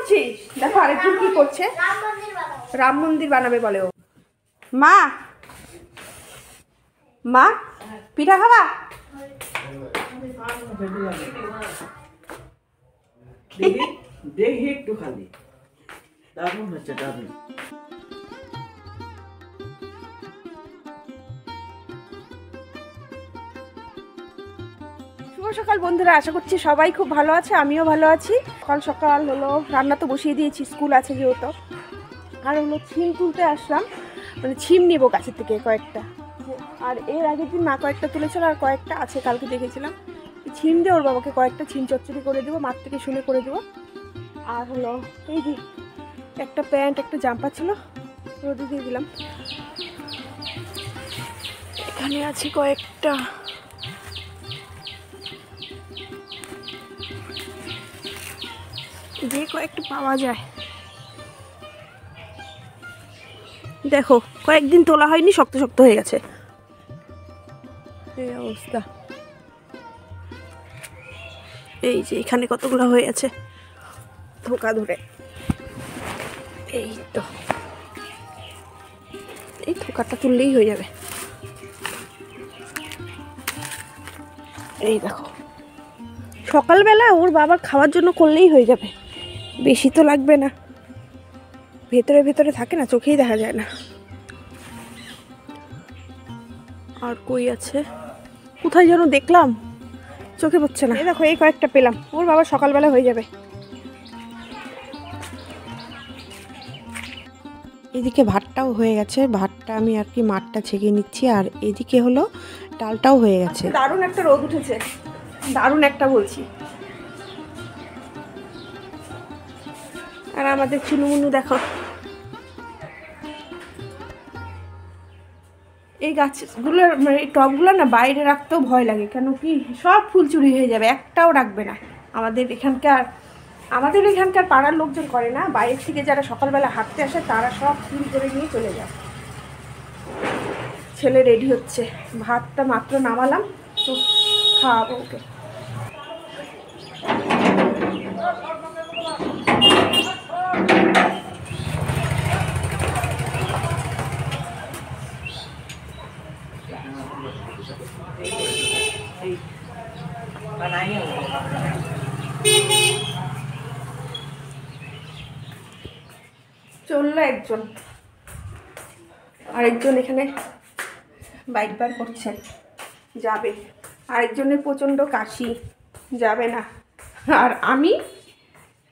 করছিস? দেখো আরেকজন কি করছে, রাম মন্দির বানাবে বলে ও। মা মা পিঠা খাবা? দেখি একটু খালি দারুণ হচ্ছে, দারুণ। শুভ সকাল বন্ধুরা, আশা করছি সবাই খুব ভালো আছে, আমিও ভালো আছি। সকাল সকাল হলো, রান্না তো বসিয়ে দিয়েছি, স্কুল আছে যেহেতু। আর হলো ছিম তুলতে আসলাম, মানে ছিম নিব গাছের থেকে কয়েকটা। আর এর আগের দিন মা কয়েকটা তুলেছিল, আর কয়েকটা আছে কালকে দেখেছিলাম। ছিম দিয়ে ওর বাবাকে কয়েকটা ছিম চচ্চড়ি করে দেবো, মাঠ থেকে শুনে করে দেবো। আর হলো এই যে একটা প্যান্ট একটা জাম্পার ছিল, রোদে দিয়ে দিলাম। এখানে আছে কয়েকটা, যে কয়েকটা পাওয়া যায়। দেখো কয়েকদিন তোলা হয়নি, শক্ত শক্ত হয়ে গেছে, এই অবস্থা। এই যে এখানে কতগুলো হয়ে আছে ধোকা ধরে, এই তো এই ধোকাটা তুললেই হয়ে যাবে। এই দেখো সকালবেলা ওর বাবার খাওয়ার জন্য করলেই হয়ে যাবে, বেশি তো লাগবে না। ভেতরে ভেতরে থাকে না, চোখেই দেখা যায় না। আর কই আছে, কোথায় যেন দেখলাম, চোখে পড়ছে না। এই দেখো এই কয়েকটা পেলাম, ওর বাবা সকালবেলা হয়ে যাবে। এদিকে ভাতটাও হয়ে গেছে, ভাতটা আমি আর কি মাঠটা ছেঁকে নিচ্ছি। আর এদিকে হলো ডালটাও হয়ে গেছে। দারুণ একটা রোদ উঠেছে, দারুণ একটা বলছি। আর আমাদের চুনুমুনু দেখো, এই গাছগুলোর মানে এই টবগুলো না বাইরে রাখতেও ভয় লাগে, কেন কি সব ফুল চুরি হয়ে যাবে, একটাও রাখবে না। আমাদের এখানকার পাড়ার লোকজন করে না, বাইরের থেকে যারা সকালবেলা হাঁটতে আসে তারা সব চুরি করে নিয়ে চলে যায়। ছেলে রেডি হচ্ছে, ভাতটা মাত্র নামালাম, তো খাওয়াবো ওকে। চললো একজন, আরেকজন এখানে বাইক বার করছেন, যাবে। আরেকজনের প্রচণ্ড কাশি, যাবে না। আর আমি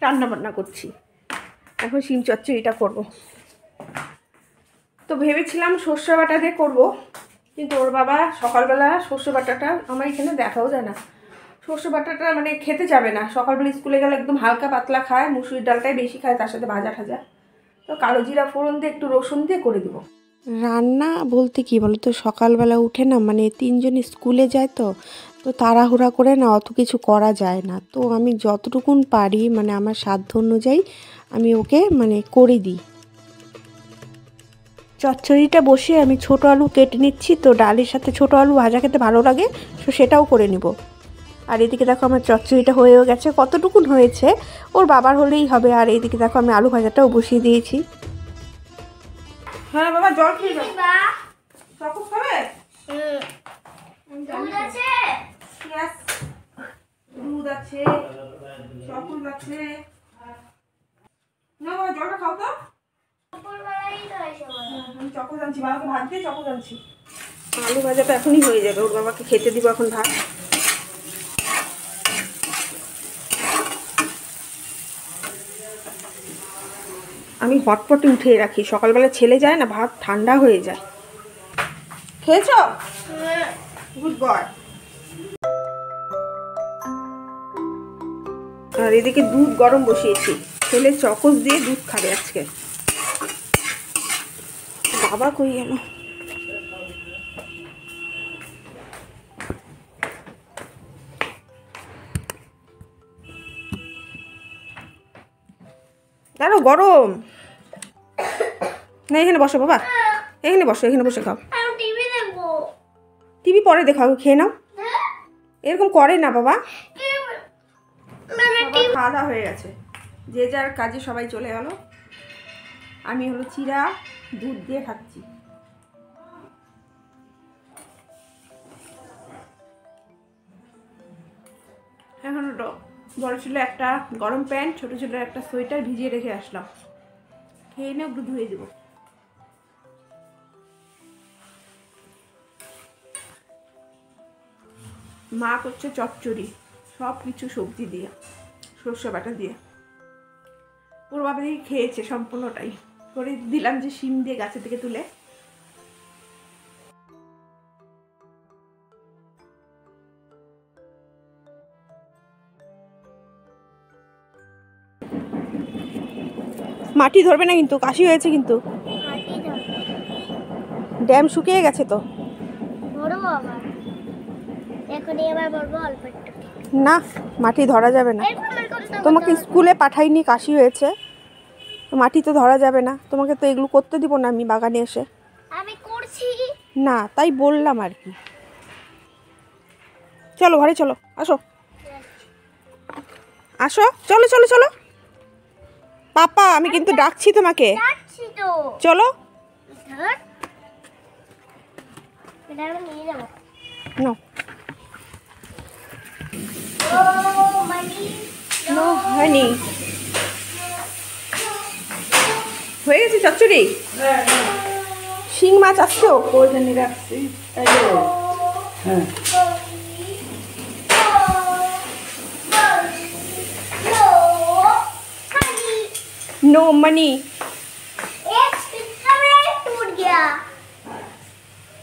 রান্না বান্না করছি, এখন শিম চচ্চড়িটা করব। তো ভেবেছিলাম সর্ষে বাটা দিয়ে করবো, কিন্তু ওর বাবা সকালবেলা সর্ষে বাটাটা আমার এখানে দেখাও যায় না। সর্ষে বাটাটা মানে খেতে যাবে না, সকালবেলা স্কুলে গেলে একদম হালকা পাতলা খায়, মুসুরির ডালটাই বেশি খায়, তার সাথে ভাজা ঠাজা। তো কালো জিরা ফোড়ন দিয়ে একটু রসুন দিয়ে করে দেবো। রান্না বলতে কি বলো তো, সকালবেলা উঠে না মানে তিনজন স্কুলে যায়, তো তাড়াহুড়া করে না অত কিছু করা যায় না। তো আমি যতটুকুন পারি মানে আমার সাধ্য অনুযায়ী আমি ওকে মানে করে দিই। চচ্চড়িটা বসে আমি ছোট আলু কেটে নিচ্ছি, তো ডালের সাথে ছোট আলু ভাজা খেতে ভালো লাগে, তো সেটাও করে নিব। আর এদিকে দেখো আমার চচ্চড়িটা হয়েও গেছে, কতটুকুন হয়েছে ওর বাবার হলেই হবে। আর এইদিকে দেখো আমি আলু ভাজাটাও বসিয়ে দিয়েছি। হ্যাঁ বাবা জল খেয়ে যাও, চকো খাবে? দুধ আছে, দুধ আছে, চকো আছে। না বাবা জলটা খাও তো, আমি চকো জানছি, বাবাকে ভাত দিয়ে চকো জানছি। আলু ভাজাটা এখনই হয়ে যাবে, ওর বাবাকে খেতে দিব এখন ভাত। আমি হটপটে উঠিয়ে রাখি, সকালবেলা ছেলে যায় না, ভাত ঠান্ডা হয়ে যায়। খেয়েছ? Good boy. আর এদিকে দুধ গরম বসিয়েছি, ছেলে চকোস দিয়ে দুধ খাবে আজকে। বাবা কই গেল? দাঁড়ো গরম না, এখানে বসো বাবা, এখানে বসো, এখানে বসে খাও। টিভি পরে দেখাও, খেয়ে নাও। এরকম করে না বাবা, খাওয়া দাওয়া হয়ে গেছে। যে যার কাজে সবাই চলে গেল, আমি হলো চিরা দুধ দিয়ে খাচ্ছি। এখন হলো বড় ছিল একটা গরম প্যান্ট, ছোট ছিল একটা সোয়েটার ভিজিয়ে রেখে আসলাম, খেয়ে নিয়ে ওগুলো ধুয়ে দেবো। মা করছে চচ্চড়ি, সব কিছু সবজি দিয়ে, সর্ষে বাটা দিয়ে। ওর বাবা দিয়ে খেয়েছে সম্পূর্ণটাই, করে দিলাম যে শিম দিয়ে গাছের থেকে তুলে। মাটি ধরবে না কিন্তু, কাশি হয়েছে কিন্তু, ড্যাম শুকিয়ে গেছে তো। না, মাটি ধরা যাবে না, তোমাকে স্কুলে পাঠাইনি, কাশি হয়েছে তো মাটি তো ধরা যাবে না, তোমাকে তো এগুলো করতে দিব না আমি বাগানে এসে। আমি করছি না, তাই বললাম আর কি। চলো ঘরে চলো, আসো আসো, চলো চলো চলো। পাপা আমি কিন্তু ডাকছি তোমাকে, যাচ্ছি তো। চলো। ধর এটা আমি নিয়ে যাব। নো ও মানি নো হয়নি, হয়ে গেছে চচ্চড়ি। শিং মাছ আসতো, ওইখানে রাখছি, এই যে, হ্যাঁ নো মানি। एक पिक्चर में टूट गया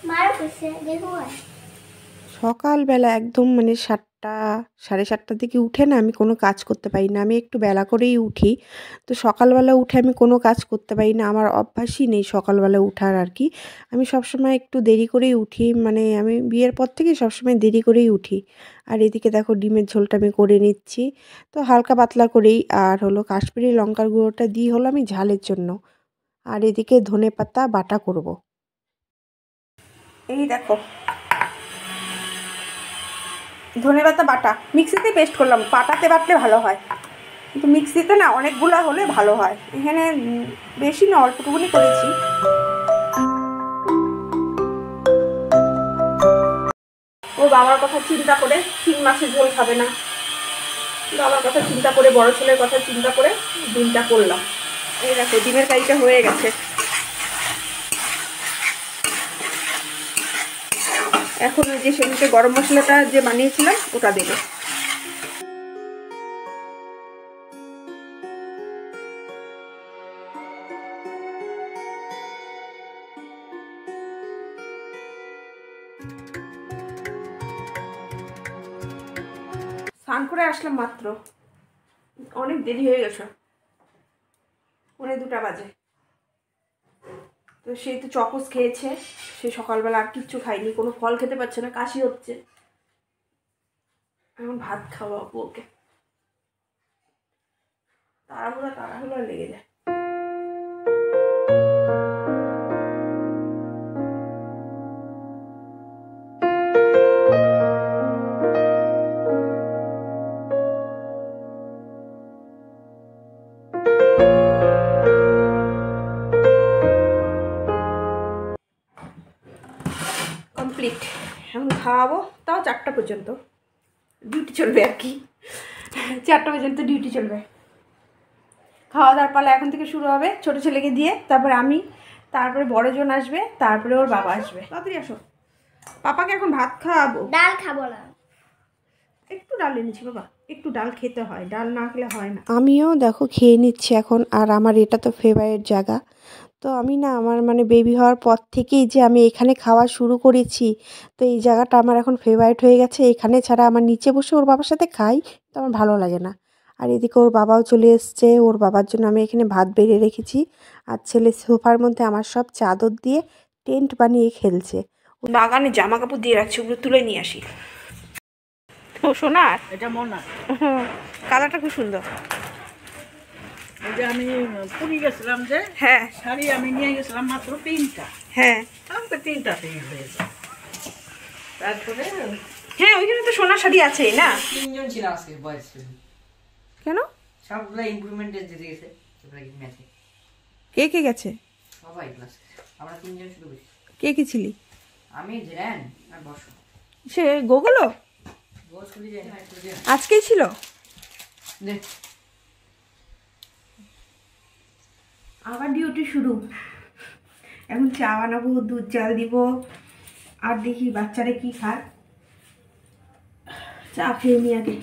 मारो फिर से देखो সকালবেলা একদম মানে 7টা 7:30টার দিকে উঠে না আমি কোনো কাজ করতে পারি না, আমি একটু বেলা করেই উঠি। তো সকালবেলা উঠে আমি কোনো কাজ করতে পারি না, আমার অভ্যাসই নেই সকালবেলা উঠার আর কি। আমি সবসময় একটু দেরি করেই উঠি, মানে আমি বিয়ের পর থেকে সবসময় দেরি করেই উঠি। আর এদিকে দেখো ডিমের ঝোলটা আমি করে নিচ্ছি, তো হালকা পাতলা করেই। আর হলো কাশ্মীরি লঙ্কার গুঁড়োটা দিয়ে হলো আমি ঝালের জন্য। আর এদিকে ধনেপাতা বাটা করব। এই দেখো ধনেপাতা বাটা, মিক্সিতে পেস্ট করলাম, পাটাতে বাটলে ভালো হয়, কিন্তু মিক্সিতে না অনেকগুলো হলে ভালো হয়। এখানে বেশি না, অল্পটুকুনি করেছি। ও বাবার কথা চিন্তা করে শিং মাছের ঝোল খাবে না, বাবার কথা চিন্তা করে, বড় ছেলের কথা চিন্তা করে ডিমটা করলাম। এই দেখো ডিমের কারিটা হয়ে গেছে। এখন ওই যে সেদিনকে গরম মশলাটা যে বানিয়েছিলাম ওটা দেবো। স্নান করে আসলাম মাত্র, অনেক দেরি হয়ে গেছে, 2:45 বাজে। তো সেই তো চকোস খেয়েছে, সে সকালবেলা আর কিচ্ছু খায়নি, কোনো ফল খেতে পারছে না, কাশি হচ্ছে। এখন ভাত খাওয়াবো ওকে, তাড়াহুড়া লেগে যায়। কমপ্লিট, এখন খাওয়াবো, তাও 4টা পর্যন্ত ডিউটি চলবে আর কি, 4টা পর্যন্ত ডিউটি চলবে। খাওয়া দাওয়ার পালা এখন থেকে শুরু হবে, ছোটো ছেলেকে দিয়ে, তারপরে আমি, তারপরে বড়জন আসবে, তারপরে ওর বাবা আসবে। তাড়াতাড়ি আসো, পাপাকে এখন ভাত খাওয়াবো। ডাল খাবো না, একটু ডাল এনেছি বাবা, একটু ডাল খেতে হয়, ডাল না খেলে হয় না। আমিও দেখো খেয়ে নিচ্ছি এখন, আর আমার এটা তো ফেভারিট জায়গা। তো আমি না আমার মানে বেবি হওয়ার পর থেকেই যে আমি এখানে খাওয়া শুরু করেছি, তো এই জায়গাটা আমার এখন ফেভারিট হয়ে গেছে। এখানে ছাড়া আমার নিচে বসে ওর বাবার সাথে খাই তো আমার ভালো লাগে না। আর এদিকে ওর বাবাও চলে এসছে, ওর বাবার জন্য আমি এখানে ভাত বেড়ে রেখেছি। আর ছেলে সোফার মধ্যে আমার সব চাদর দিয়ে টেন্ট বানিয়ে খেলছে। বাগানে জামা কাপড় দিয়ে রাখছে, ওগুলো তুলে নিয়ে আসি। ও সোনার, এটা মনে কালারটা খুব সুন্দর। ওই যে আমি পুরী গেছিলাম যে, হ্যাঁ শাড়ি আমি নিয়ে গেছিলাম মাত্র 3টা, হ্যাঁ আমাকে 3টাতেই হয়েছে। তারপরে হ্যাঁ, ওইখানে তো সোনার শাড়ি আছেই না? 3জন ছিল আজকে বয়স। কেন? সবগুলো ইমপ্রুভমেন্ট দিতে গেছে ম্যাচে। কে কে গেছে? সবাই ক্লাস, আমরা 3 জন শুধু বসি। কে কে ছিলি? আমি, জেরান আর বর্ষ। সে গোগুলো আজকেই ছিল? আবার ডিউটি শুরু। এখন চা বানাবো, দুধ জাল দিব, আর দেখি বাচ্চারা কি খায়। চা খেয়ে নি আগে।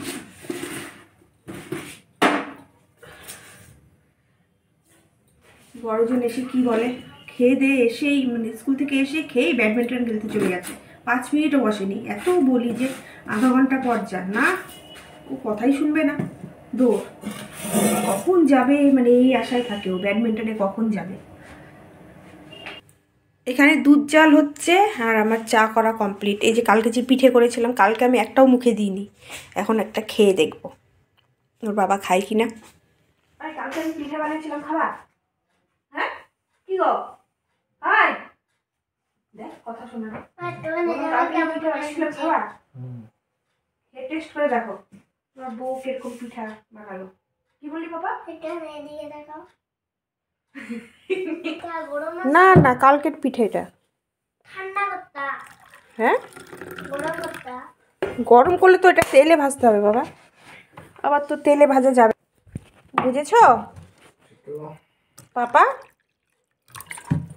বড়জন এসে কি বলে, খেয়ে দিয়ে এসেই মানে স্কুল থেকে এসে খেয়েই ব্যাডমিন্টন খেলতে চলে গেছে। 5 মিনিটও বসেনি। এত বলি যে আধা ঘন্টা পর যা, না ও কথাই শুনবে না, দৌড়। কখন যাবে মানে এই আশায় থাকে ও, ব্যাডমিন্টনে কখন যাবে। এখানে দুধ জাল হচ্ছে আর আমার চা করা কমপ্লিট। এই যে কালকে যে পিঠে করেছিলাম, কালকে আমি একটাও মুখে দিইনি, এখন একটা খেয়ে দেখব ওর বাবা খায় কি না। কালকে আমি পিঠে বানিয়েছিলাম, খাবার? হ্যাঁ কি গো, হাই দেখ কথা শোনা না। কালকে আমি পিঠে বানিয়েছিলাম, খাবার খেয়ে টেস্ট করে দেখো তোমার বউ কিরকম পিঠা বানালো। কি বললি বাবা? না না, কালকের পিঠে এটা। হ্যাঁ গরম করলে তো এটা তেলে ভাজতে হবে বাবা, আবার তো তেলে ভাজা যাবে, বুঝেছো পাপা?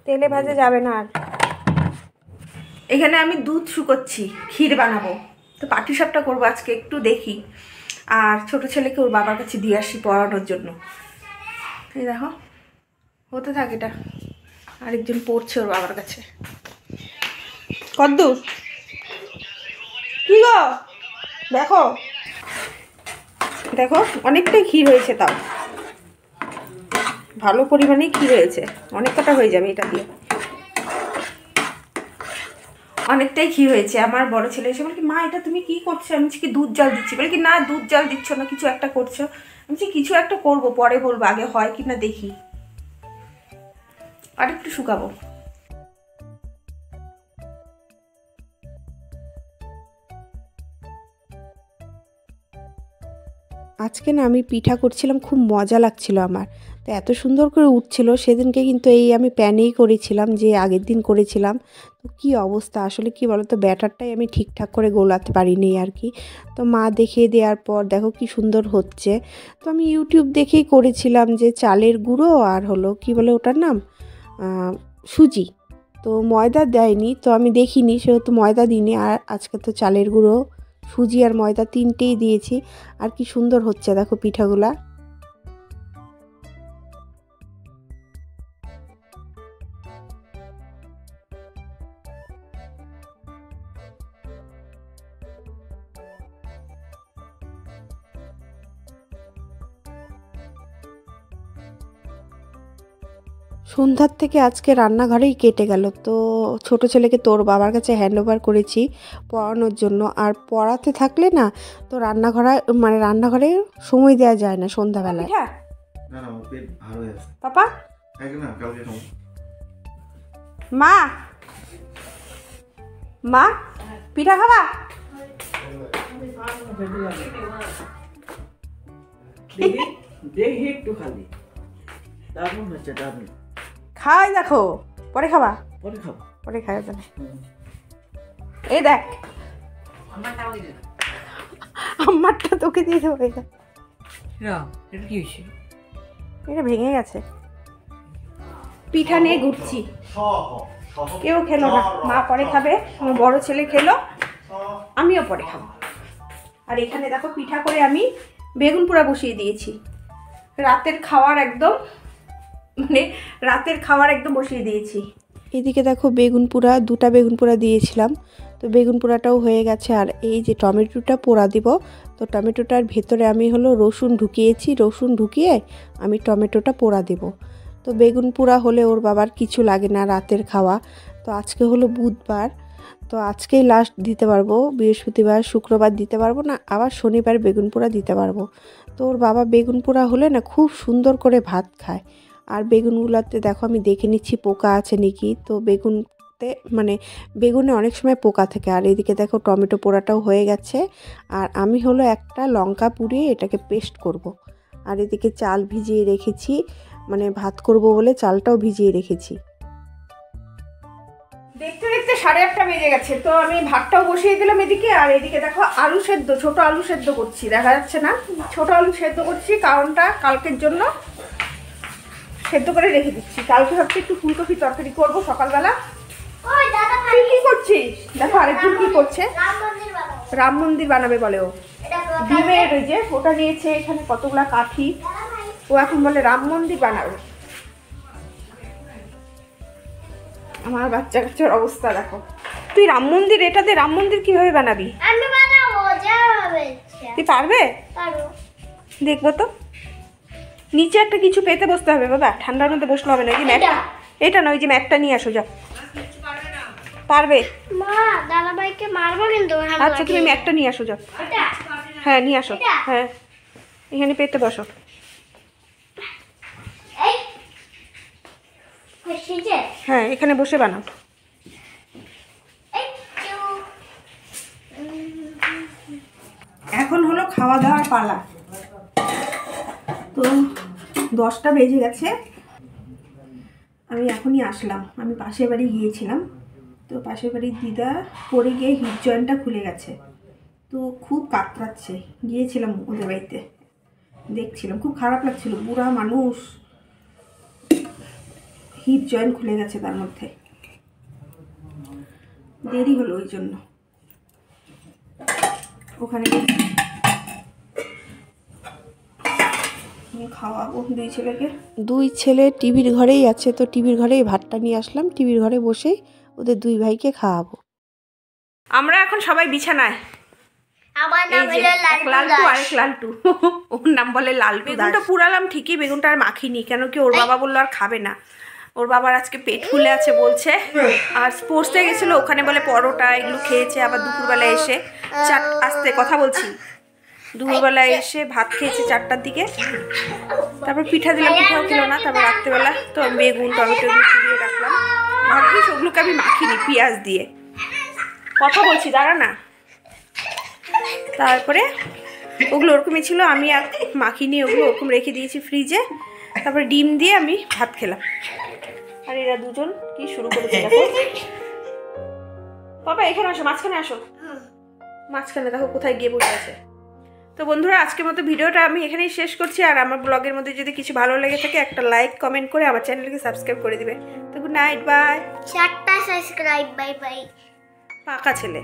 তেলে ভাজা যাবে না। আর এখানে আমি দুধ শুকোচ্ছি, ক্ষীর বানাবো। তো পাটিসাপটা করবো আজকে, একটু দেখি। আর ছোট ছেলেকে ওর বাবার কাছে দিয়ে আসি পড়ানোর জন্য। এই দেখো হতে থাকে এটা, আরেকজন পড়ছে ওর বাবার কাছে। কদ্দূর কি গো, দেখো দেখো অনেকটাই ক্ষীর হয়েছে, তাও ভালো পরিমাণেই ক্ষীর হয়েছে, অনেক কটা হয়ে যাবে এটা দিয়ে। অনেকটাই ক্ষীর হয়েছে। আমার বড় ছেলে এসে বলে কি, মা এটা তুমি কি করছো? আমি কি দুধ জাল দিচ্ছি। বলে কি না দুধ জাল দিচ্ছ না, কিছু একটা করছো। আমি কিছু একটা করবো, পরে বলবো, আগে হয় কি না দেখি। আর একটু শুকাবো। আজকে না আমি পিঠা করছিলাম, খুব মজা লাগছিল আমার। তো এত সুন্দর করে উঠছিল। সেদিনকে কিন্তু এই আমি প্যানেই করেছিলাম, যে আগের দিন করেছিলাম। তো কি অবস্থা আসলে, কি বলো তো, ব্যাটারটাই আমি ঠিকঠাক করে গোলাতে পারিনি আর কি। তো মা দেখিয়ে দেওয়ার পর দেখো কি সুন্দর হচ্ছে। তো আমি ইউটিউব দেখেই করেছিলাম, যে চালের গুঁড়ো আর হলো কি বলে ওটার নাম, সুজি। তো ময়দা দেয়নি, তো আমি দেখিনি, সেহেতু ময়দা দিইনি। আর আজকে তো চালের গুঁড়ো, সুজি আর ময়দা তিনটেই দিয়েছি। আর কি সুন্দর হচ্ছে দেখো পিঠাগুলা। সন্ধ্যার থেকে আজকে রান্নাঘরেই কেটে গেল। তো ছোট ছেলেকে তোর বাবার কাছে হ্যান্ড ওভার করেছি পড়ানোর জন্য। আর পড়াতে থাকলে না তো রান্নাঘরে সময় দেওয়া যায় না সন্ধ্যাবেলায়। না না, ওর পেট ভালো হয়ে আছে। পাপা খাই না, কালকে খাবো। মা মা পিঠা খাবা? দেখি একটু খালি, দারুণ হচ্ছে, দারুণ। খাই দেখো, পরে খাবা? পরে খাবো। পরে খাওয়া যাবে। এই দেখ আমারটা তোকে দিয়ে দেবো। এটা কি হয়েছে? এটা ভেঙে গেছে। পিঠা নিয়ে ঘুরছি, কেউ খেলো না। মা পরে খাবে, আমার বড় ছেলে খেলো, আমিও পরে খাবো। আর এখানে দেখো পিঠা করে আমি বেগুন পোড়া বসিয়ে দিয়েছি। রাতের খাওয়ার একদম বসিয়ে দিয়েছি। এদিকে দেখো বেগুন পোড়া, 2টা বেগুন পোড়া দিয়েছিলাম। তো বেগুন পোড়াটাও হয়ে গেছে। আর এই যে টমেটোটা পোড়া দিব, তো টমেটোটার ভেতরে আমি হলো রসুন ঢুকিয়েছি, রসুন ঢুকিয়ে আমি টমেটোটা পোড়া দেব। তো বেগুন পোড়া হলে ওর বাবার কিছু লাগে না রাতের খাওয়া। তো আজকে হলো বুধবার, তো আজকেই লাস্ট দিতে পারবো, বৃহস্পতিবার শুক্রবার দিতে পারবো না, আবার শনিবার বেগুন পোড়া দিতে পারবো। তো ওর বাবা বেগুন পোড়া হলে না খুব সুন্দর করে ভাত খায়। আর বেগুনগুলোতে দেখো আমি দেখে নিচ্ছি পোকা আছে নাকি। তো বেগুনে অনেক সময় পোকা থাকে। আর এদিকে দেখো টমেটো পোড়াটাও হয়ে গেছে। আর আমি হলো একটা লঙ্কা পুড়িয়ে এটাকে পেস্ট করব। আর এদিকে চাল ভিজিয়ে রেখেছি, মানে ভাত করব বলে চালটাও ভিজিয়ে রেখেছি। দেখতে দেখতে 8:30 বেজে গেছে, তো আমি ভাতটাও বসিয়ে দিলাম এদিকে। আর এদিকে দেখো আলু সেদ্ধ, ছোট আলু সেদ্ধ করছি, দেখা যাচ্ছে না, ছোট আলু সেদ্ধ করছি, কারণটা কালকের জন্য সেদ্ধ করে রেখে দিচ্ছি। কালকে ভাবছি একটু ফুলকপি তরকারি করবো সকালবেলা। ওই দাদা ভাই তুই কি করছিস? দেখো আরেকজন কি করছে, রাম মন্দির বানাবো। রাম মন্দির বানাবে বলে ও। এটা ডিমের ওই যে ওটা নিয়েছে, এখানে কতগুলা কাঠি, দাদা ভাই ও এখন বলে রাম মন্দির বানাবে। আমার বাচ্চা কাচ্চার অবস্থা দেখো। তুই রাম মন্দির, এটাতে রাম মন্দির কিভাবে বানাবি? আমি বানাবো যা হবে ইচ্ছা। তুই পারবে? পারো। দেখবো তো। নিচে একটা কিছু পেতে বসতে হবে বাবা, ঠান্ডার মধ্যে বসলে হবে না। ওই যে ম্যাটটা, এটা না, ওই যে ম্যাটটা নিয়ে আসো যাও। পারবে? মা দাদা ভাইকে মারবো কিন্তু। আচ্ছা তুমি ম্যাটটা নিয়ে আসো যাও। এটা হ্যাঁ নিয়ে আসো। এটা? হ্যাঁ এখানে পেতে বসো। এই হইছে। হ্যাঁ এখানে বসে বানাও। এই চু এখন হলো খাওয়া দাওয়ার পালা। তো 10টা বেজে গেছে, আমি এখনই আসলাম। আমি পাশের বাড়ি গিয়েছিলাম, তো পাশের বাড়ির দিদা পড়ে গিয়ে হিপ জয়েন্টটা খুলে গেছে, তো খুব কাতরাচ্ছে। গিয়েছিলাম ওদের বাড়িতে, দেখছিলাম, খুব খারাপ লাগছিল। বুড়া মানুষ, হিপ জয়েন্ট খুলে গেছে, তার মধ্যে দেরি হলো ওই জন্য। ওখানে খাওয়াবো দুই ছেলে টিভির ঘরেই আছে, তো টিভির ঘরেই ভাতটা নিয়ে আসলাম। টিভির ঘরে বসেই ওদের দুই ভাইকে খাওয়াবো। আমরা এখন সবাই বিছানায়। আমার নাম এই যে হলো এক লালটু, লালটু আরেক লালটু, ওর নাম বলে লালটু। বেগুনটা পুরালাম ঠিকই, বেগুনটা আর মাখিনি, কেন কি ওর বাবা বললো আর খাবে না। ওর বাবার আজকে পেট ফুলে আছে বলছে, আর স্পোর্টসে গেছিলো, ওখানে বলে পরোটা এগুলো খেয়েছে। আবার দুপুরবেলায় এসে আস্তে কথা বলছি, দুপুরবেলায় এসে ভাত খেয়েছে 4টার দিকে। তারপর পিঠা দিলাম, পিঠাও খেলো না। তারপর রাত্রেবেলা তো বেগুন টমেটো দিয়ে রাখলাম, ভাবছিস ওগুলোকে আমি মাখিনি পেঁয়াজ দিয়ে। কথা বলছি দাঁড়া না। তারপরে ওগুলো ওরকমই ছিল, আমি আর মাখিনি, ওগুলো ওরকম রেখে দিয়েছি ফ্রিজে। তারপরে ডিম দিয়ে আমি ভাত খেলাম। আর এরা দুজন কি শুরু করেছে দেখো। বাবা এখানে আসো, মাঝখানে আসো, মাঝখানে দেখো কোথায় গিয়ে বসে আছে। তো বন্ধুরা আজকের মতো ভিডিওটা আমি এখানেই শেষ করছি। আর আমার ব্লগের মধ্যে যদি কিছু ভালো লেগে থাকে একটা লাইক কমেন্ট করে আমার চ্যানেলকে সাবস্ক্রাইব করে দিবে। তো গুড নাইট, বাই। 4টা সাবস্ক্রাইব, বাই বাই। পাকা ছেলে।